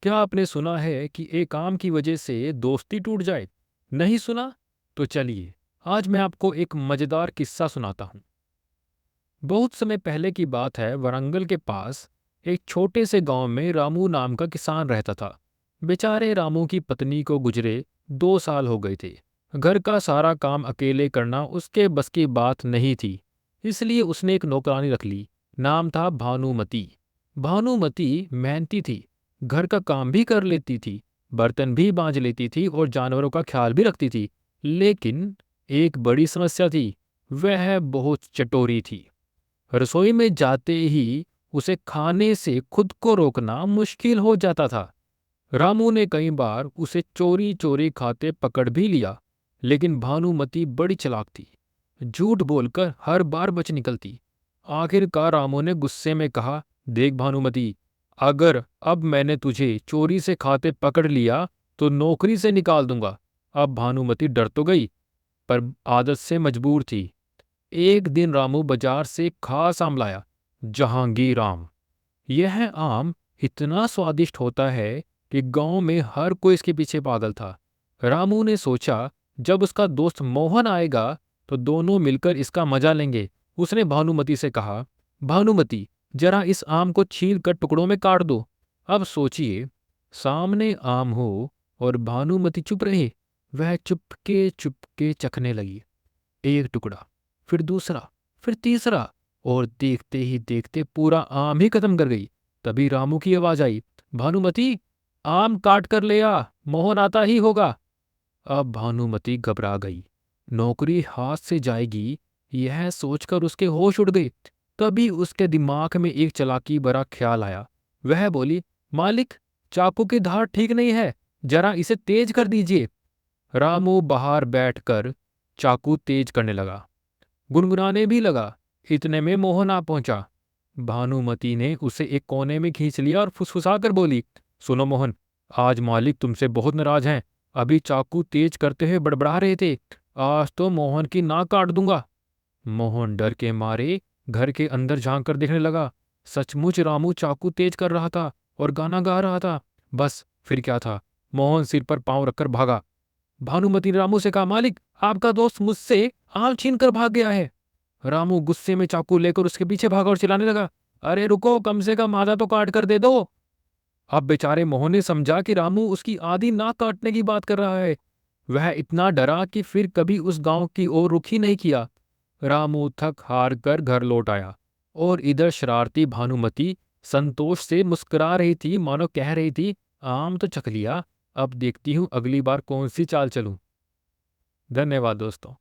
क्या आपने सुना है कि एक आम की वजह से दोस्ती टूट जाए? नहीं सुना? तो चलिए, आज मैं आपको एक मजेदार किस्सा सुनाता हूँ। बहुत समय पहले की बात है, वरंगल के पास एक छोटे से गांव में रामू नाम का किसान रहता था। बेचारे रामू की पत्नी को गुजरे 2 साल हो गए थे। घर का सारा काम अकेले करना उसके बस की बात नहीं थी। इसलिए उसने एक नौकरानी रख ली। नाम था भानुमती। भानुमती मेहनती थी। घर का काम भी कर लेती थी, बर्तन भी मांज लेती थी और जानवरों का ख्याल भी रखती थी। लेकिन एक बड़ी समस्या थी। वह बहुत चटोरी थी। रसोई में जाते ही उसे खाने से खुद को रोकना मुश्किल हो जाता था। रामू ने कई बार उसे चोरी चोरी खाते पकड़ भी लिया, लेकिन भानुमती बड़ी चालाक थी। झूठ बोलकर हर बार बच निकलती। आखिरकार रामू ने गुस्से में कहा, देख भानुमती, अगर अब मैंने तुझे चोरी से खाते पकड़ लिया तो नौकरी से निकाल दूंगा। अब भानुमती डर तो गई, पर आदत से मजबूर थी। एक दिन रामू बाजार से खास आम लाया, जहांगीर आम। यह आम इतना स्वादिष्ट होता है कि गांव में हर कोई इसके पीछे पागल था। रामू ने सोचा, जब उसका दोस्त मोहन आएगा तो दोनों मिलकर इसका मजा लेंगे। उसने भानुमती से कहा, भानुमती, जरा इस आम को छील कर टुकड़ों में काट दो। अब सोचिए, सामने आम हो और भानुमती चुप रहे। वह चुपके चुपके चखने लगी। एक टुकड़ा, फिर दूसरा, फिर तीसरा, और देखते ही देखते पूरा आम ही खत्म कर गई। तभी रामू की आवाज आई, भानुमती, आम काट कर ले आ, मोहन आता ही होगा। अब भानुमती घबरा गई। नौकरी हाथ से जाएगी, यह सोचकर उसके होश उड़ गए। तभी उसके दिमाग में एक चालाकी भरा ख्याल आया। वह बोली, मालिक, चाकू की धार ठीक नहीं है, जरा इसे तेज कर दीजिए। रामू बाहर बैठकर चाकू तेज करने लगा, गुनगुनाने भी लगा। इतने में मोहन आ पहुंचा। भानुमती ने उसे एक कोने में खींच लिया और फुसफुसाकर बोली, सुनो मोहन, आज मालिक तुमसे बहुत नाराज हैं। अभी चाकू तेज करते हुए बड़बड़ा रहे थे, आज तो मोहन की नाक काट दूंगा। मोहन डर के मारे घर के अंदर झांक कर देखने लगा। सचमुच रामू चाकू तेज कर रहा था और गाना गा रहा था। बस फिर क्या था, मोहन सिर पर पांव रखकर भागा। भानुमती ने रामू से कहा, मालिक, आपका दोस्त मुझसे आम छीन कर भाग गया है। रामू गुस्से में चाकू लेकर उसके पीछे भागा और चिल्लाने लगा, अरे रुको, कम से कम आधा तो काट कर दे दो। अब बेचारे मोहन ने समझा कि रामू उसकी आधी नाक काटने की बात कर रहा है। वह इतना डरा कि फिर कभी उस गांव की ओर रुख ही नहीं किया। रामू थक हार कर घर लौट आया और इधर शरारती भानुमती संतोष से मुस्कुरा रही थी, मानो कह रही थी, आम तो चख लिया, अब देखती हूं अगली बार कौन सी चाल चलूं। धन्यवाद दोस्तों।